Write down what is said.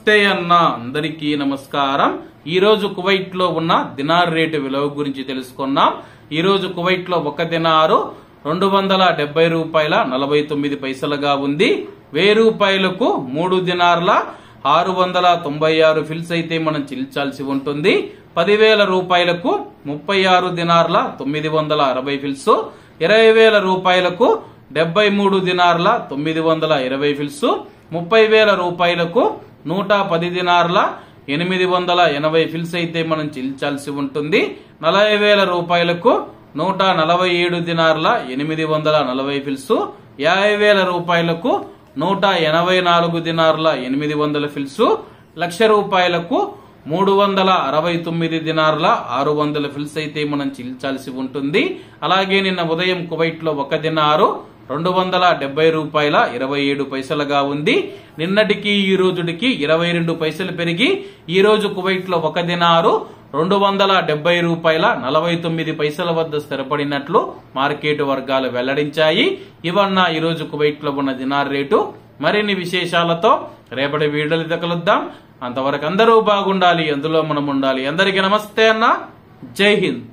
నమస్తే అన్న అందరికీ నమస్కారం। ఈ రోజు కువైట్ లో ఉన్న దినార్ రేటు విలువ గురించి తెలుసుకున్నాం। ఈ రోజు కువైట్ లో ఒక దినారు 270 రూపాయల 49 పైసలుగా ఉంది। 1000 రూపాయలకు 3 దినార్ల 696 ఫిల్స్ అయితే మనం చెల్లించాల్సి ఉంటుంది। 10,000 రూపాయలకు 36 దినార్ల 960 ఫిల్స్, 20,000 రూపాయలకు 73 దినార్ల 920 ఫిల్స్, 30,000 రూపాయలకు 110 దినార్ల 880 ఫిల్స్ అయితే మనం చెల్లించాల్సి ఉంటుంది। 40,000 రూపాయలకు 147 దినార్ల 840 ఫిల్స్, 50,000 రూపాయలకు 184 దినార్ల 800 ఫిల్స్, 1,00,000 రూపాయలకు 369 దినార్ల 600 ఫిల్స్ అయితే మనం చెల్లించాల్సి ఉంటుంది। అలాగే నిన్న ఉదయం కువైట్ లో ఒక దినారు 270 రూపాయల 27 పైసలుగా ఉంది। నిన్నటికి ఈ రోజుకి 22 పైసలు పెరిగి ఈ రోజు కువైట్ లో ఒక దినారు 270 రూపాయల 49 పైసల వద్ద స్థిరపడినట్లు మార్కెట్ వర్గాలు వెల్లడించాయి। ఇవన్న ఈ రోజు కువైట్ లో ఉన్న దినార్ రేటు। మరిన్ని విశేషాలతో రేపటి వీడియోలో కలుద్దాం। అంతవరకు అందరూ బాగుండాలి, అందులో మనం ఉండాలి। అందరికీ నమస్తే అన్న, జై హింద్।